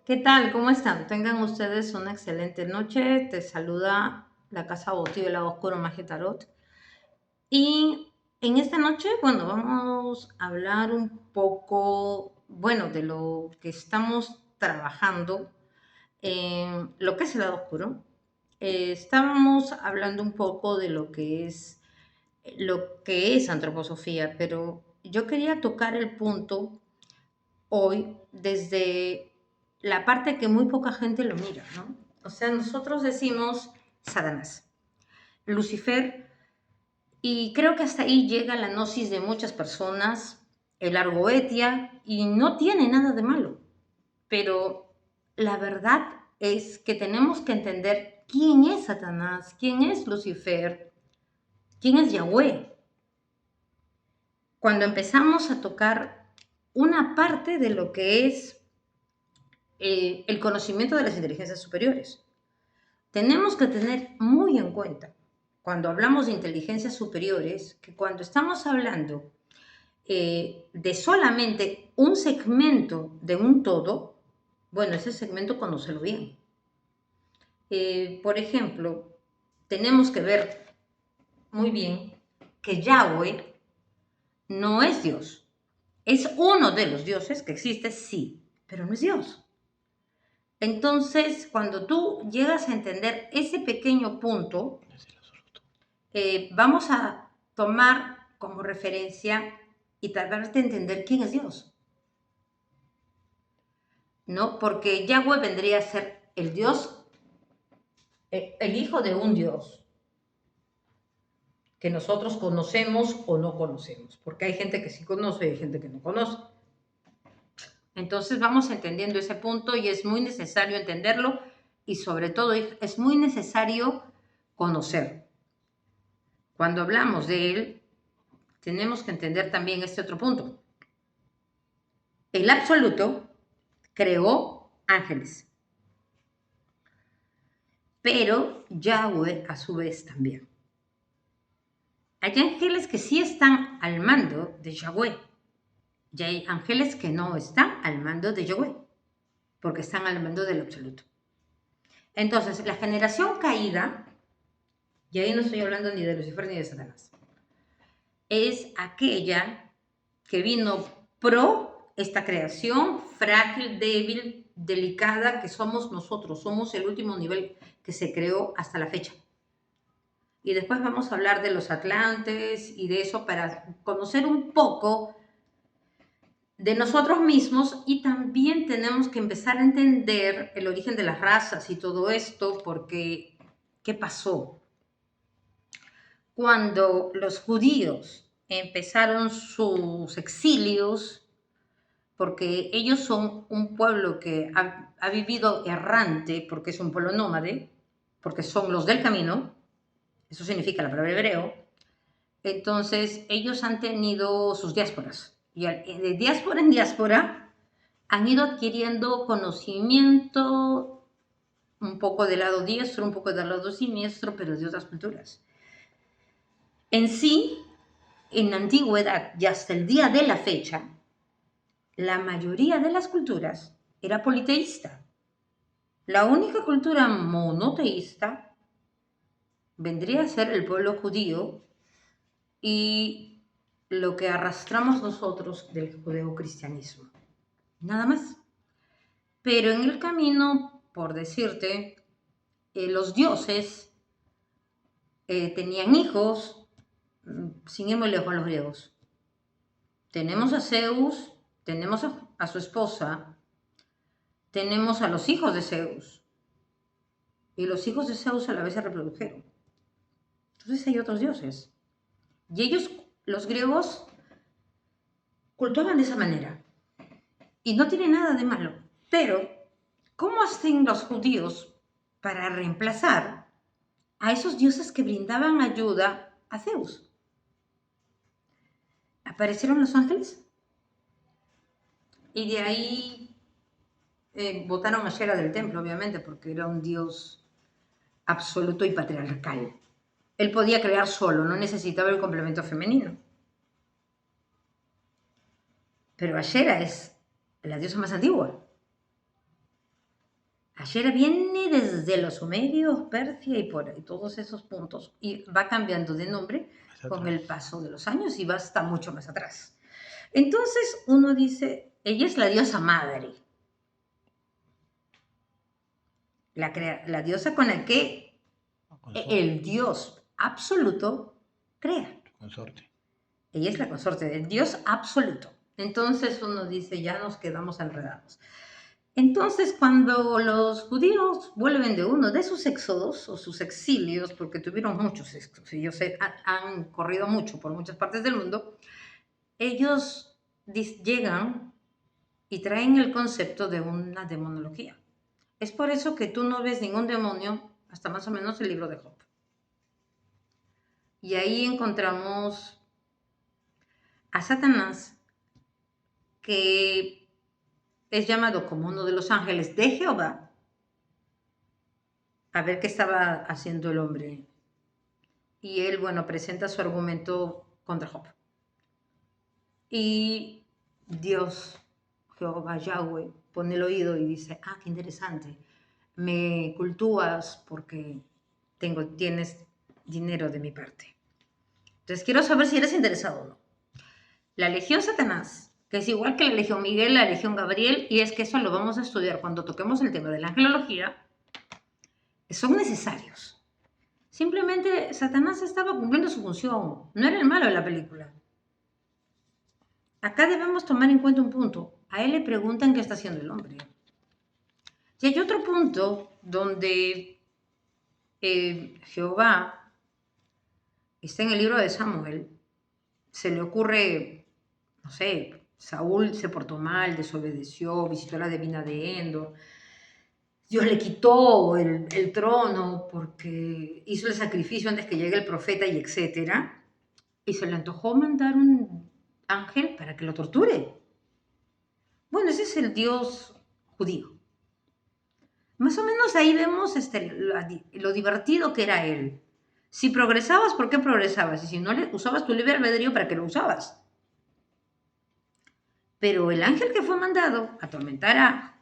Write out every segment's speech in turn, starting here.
¿Qué tal? ¿Cómo están? Tengan ustedes una excelente noche. Te saluda la Casa Votiva del Lado Oscuro Magia Tarot. Y en esta noche, bueno, vamos a hablar un poco, bueno, de lo que estamos trabajando en lo que es el lado oscuro. Estábamos hablando un poco de lo que es antroposofía, pero yo quería tocar el punto hoy desde la parte que muy poca gente lo mira, ¿no? O sea, nosotros decimos Satanás, Lucifer, y creo que hasta ahí llega la gnosis de muchas personas, el Argoetia, y no tiene nada de malo, pero la verdad es que tenemos que entender quién es Satanás, quién es Lucifer, quién es Yahweh. Cuando empezamos a tocar una parte de lo que es el conocimiento de las inteligencias superiores. Tenemos que tener muy en cuenta, cuando hablamos de inteligencias superiores, que cuando estamos hablando de solamente un segmento de un todo, bueno, ese segmento conócelo bien. Por ejemplo, tenemos que ver muy bien que Yahweh no es Dios. Es uno de los dioses que existe, sí, pero no es Dios. Entonces, cuando tú llegas a entender ese pequeño punto, vamos a tomar como referencia y tratar de entender quién es Dios, ¿no? Porque Yahweh vendría a ser el Dios, el hijo de un Dios que nosotros conocemos o no conocemos, porque hay gente que sí conoce y hay gente que no conoce. Entonces vamos entendiendo ese punto y es muy necesario entenderlo y sobre todo es muy necesario conocer. Cuando hablamos de él, tenemos que entender también este otro punto. El absoluto creó ángeles, pero Yahweh a su vez también. Hay ángeles que sí están al mando de Yahweh y hay ángeles que no están al mando de Yahweh, porque están al mando del absoluto. Entonces, la generación caída, y ahí no estoy hablando ni de Lucifer ni de Satanás, es aquella que vino pro esta creación frágil, débil, delicada que somos nosotros. Somos el último nivel que se creó hasta la fecha. Y después vamos a hablar de los atlantes y de eso para conocer un poco de nosotros mismos, y también tenemos que empezar a entender el origen de las razas y todo esto, porque ¿qué pasó? Cuando los judíos empezaron sus exilios, porque ellos son un pueblo que ha vivido errante, porque es un pueblo nómade, porque son los del camino, eso significa la palabra hebreo. Entonces ellos han tenido sus diásporas, y de diáspora en diáspora han ido adquiriendo conocimiento, un poco del lado diestro, un poco del lado siniestro, pero de otras culturas. En sí, en la antigüedad y hasta el día de la fecha, la mayoría de las culturas era politeísta. La única cultura monoteísta vendría a ser el pueblo judío y lo que arrastramos nosotros del judeocristianismo. Nada más. Pero en el camino, por decirte, los dioses tenían hijos, sin ir muy lejos, los griegos. Tenemos a Zeus, tenemos a su esposa, tenemos a los hijos de Zeus, y los hijos de Zeus a la vez se reprodujeron. Entonces hay otros dioses. Y ellos, los griegos, cultuaban de esa manera. Y no tiene nada de malo. Pero, ¿cómo hacen los judíos para reemplazar a esos dioses que brindaban ayuda a Zeus? ¿Aparecieron los ángeles? Y de ahí botaron a Shera del templo, obviamente, porque era un dios absoluto y patriarcal. Él podía crear solo, no necesitaba el complemento femenino. Pero Ashera es la diosa más antigua. Ashera viene desde los sumerios, Persia y por ahí, todos esos puntos, y va cambiando de nombre con el paso de los años y va hasta mucho más atrás. Entonces uno dice, ella es la diosa madre, la diosa con la que el Dios absoluto crea. Consorte. Ella es la consorte del Dios absoluto. Entonces uno dice, ya nos quedamos enredados. Entonces, cuando los judíos vuelven de uno de sus éxodos o sus exilios, porque tuvieron muchos éxodos, ellos han corrido mucho por muchas partes del mundo, ellos llegan y traen el concepto de una demonología. Es por eso que tú no ves ningún demonio hasta más o menos el libro de Job. Y ahí encontramos a Satanás, que es llamado como uno de los ángeles de Jehová, a ver qué estaba haciendo el hombre. Y él, bueno, presenta su argumento contra Job. Y Dios, Jehová, Yahweh, pone el oído y dice, ah, qué interesante, me cultúas porque tienes dinero de mi parte. Entonces quiero saber si eres interesado o no. La Legión Satanás, que es igual que la Legión Miguel, la Legión Gabriel, y es que eso lo vamos a estudiar cuando toquemos el tema de la angelología, son necesarios. Simplemente Satanás estaba cumpliendo su función, no era el malo de la película. Acá debemos tomar en cuenta un punto. A él le preguntan qué está haciendo el hombre. Y hay otro punto donde Jehová está en el libro de Samuel. Se le ocurre, no sé, Saúl se portó mal, desobedeció, visitó la divina de Endor. Dios le quitó el trono porque hizo el sacrificio antes que llegue el profeta y etcétera. Y se le antojó mandar un ángel para que lo torture. Bueno, ese es el Dios judío. Más o menos ahí vemos lo divertido que era él. Si progresabas, ¿por qué progresabas? Y si no usabas tu libre albedrío, ¿para qué lo usabas? Pero el ángel que fue mandado a atormentar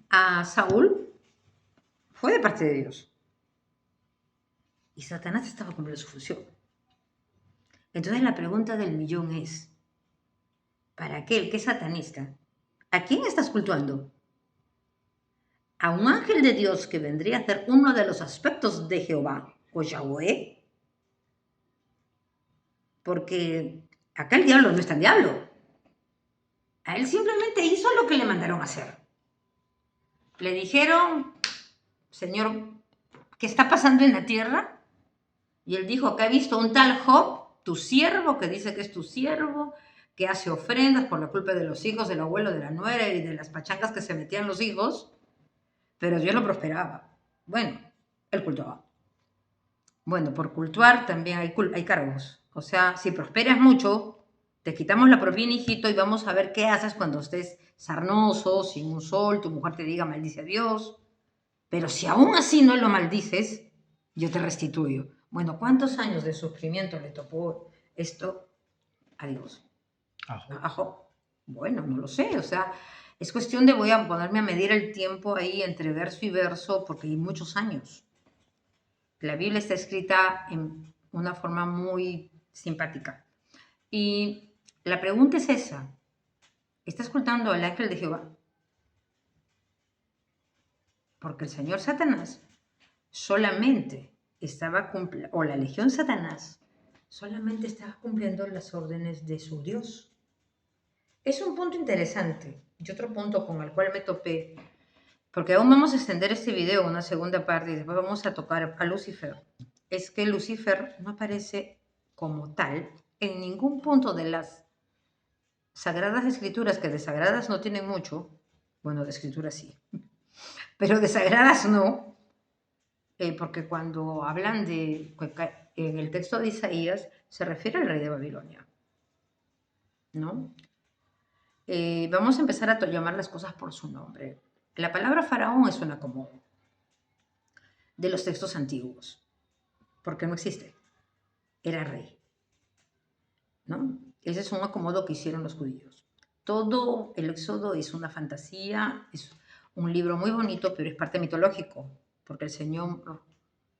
a Saúl fue de parte de Dios. Y Satanás estaba cumpliendo su función. Entonces la pregunta del millón es, para aquel que es satanista, ¿a quién estás cultuando? ¿A un ángel de Dios que vendría a ser uno de los aspectos de Jehová o Yahweh? Porque acá el diablo no es tan diablo. A él simplemente hizo lo que le mandaron a hacer. Le dijeron, Señor, ¿qué está pasando en la tierra? Y él dijo, acá he visto un tal Job, tu siervo, que dice que es tu siervo, que hace ofrendas por la culpa de los hijos, del abuelo, de la nuera y de las pachangas que se metían los hijos, pero Dios lo prosperaba. Bueno, él cultuaba. Bueno, por cultuar también hay cargos. O sea, si prosperas mucho, te quitamos la propina, hijito, y vamos a ver qué haces cuando estés sarnoso, sin un sol, tu mujer te diga maldice a Dios. Pero si aún así no lo maldices, yo te restituyo. Bueno, ¿cuántos años de sufrimiento le tocó esto a Dios? A Job. Bueno, no lo sé, o sea, es cuestión de voy a ponerme a medir el tiempo ahí entre verso y verso, porque hay muchos años. La Biblia está escrita en una forma muy simpática. Y la pregunta es esa. ¿Estás ocultando al ángel de Jehová? Porque el señor Satanás solamente estaba cumpliendo, o la legión Satanás solamente estaba cumpliendo las órdenes de su Dios. Es un punto interesante. Y otro punto con el cual me topé, porque aún vamos a extender este video, una segunda parte, y después vamos a tocar a Lucifer, es que Lucifer no aparece como tal en ningún punto de las Sagradas Escrituras, que de sagradas no tienen mucho, bueno, de escrituras sí, pero de sagradas no, porque cuando hablan en el texto de Isaías, se refiere al rey de Babilonia, ¿no? Vamos a empezar a llamar las cosas por su nombre. La palabra faraón es un acomodo de los textos antiguos, porque no existe, era rey, ¿no? Ese es un acomodo que hicieron los judíos. Todo el éxodo es una fantasía, es un libro muy bonito, pero es parte mitológico, porque el Señor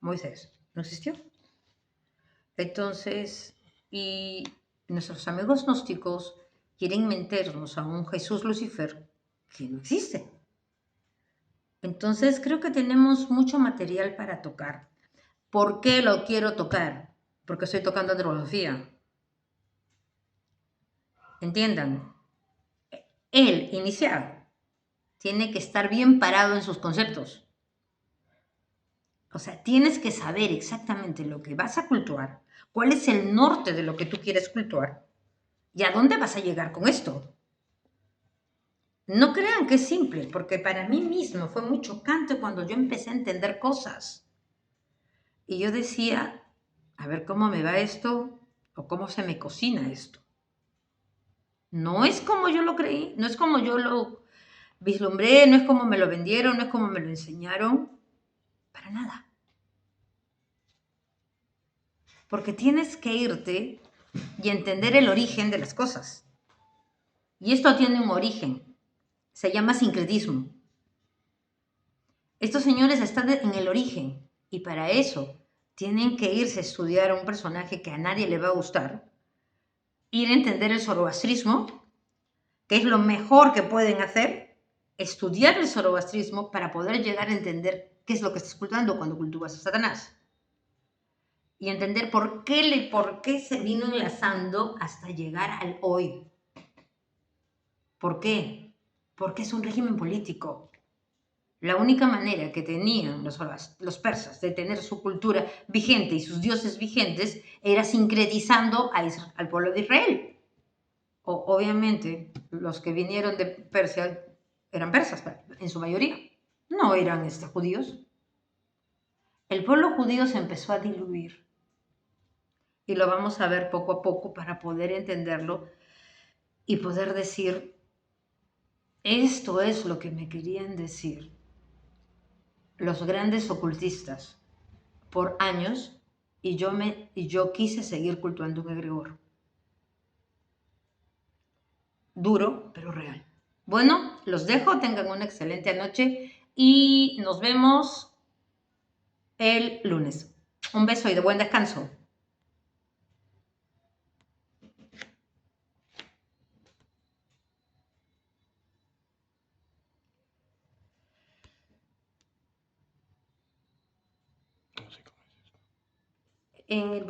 Moisés no existió. Entonces, y nuestros amigos gnósticos quieren meternos a un Jesús Lucifer que no existe. Entonces, creo que tenemos mucho material para tocar. ¿Por qué lo quiero tocar? Porque estoy tocando antrología. Entiendan, el iniciado tiene que estar bien parado en sus conceptos. O sea, tienes que saber exactamente lo que vas a cultuar, cuál es el norte de lo que tú quieres cultuar y a dónde vas a llegar con esto. No crean que es simple, porque para mí mismo fue muy chocante cuando yo empecé a entender cosas. Y yo decía, a ver cómo me va esto o cómo se me cocina esto. No es como yo lo creí, no es como yo lo vislumbré, no es como me lo vendieron, no es como me lo enseñaron, para nada. Porque tienes que irte y entender el origen de las cosas. Y esto tiene un origen, se llama sincretismo. Estos señores están en el origen y para eso tienen que irse a estudiar a un personaje que a nadie le va a gustar, ir a entender el zoroastrismo, que es lo mejor que pueden hacer, estudiar el zoroastrismo para poder llegar a entender qué es lo que estás cultuando cuando cultúas a Satanás. Y entender por qué se vino enlazando hasta llegar al hoy. ¿Por qué? Porque es un régimen político. La única manera que tenían los persas de tener su cultura vigente y sus dioses vigentes era sincretizando al pueblo de Israel. Obviamente, los que vinieron de Persia eran persas, en su mayoría. No eran judíos. El pueblo judío se empezó a diluir. Y lo vamos a ver poco a poco para poder entenderlo y poder decir, esto es lo que me querían decir los grandes ocultistas por años y yo quise seguir cultuando un egregor. Duro, pero real. Bueno, los dejo, tengan una excelente noche y nos vemos el lunes. Un beso y de buen descanso. En el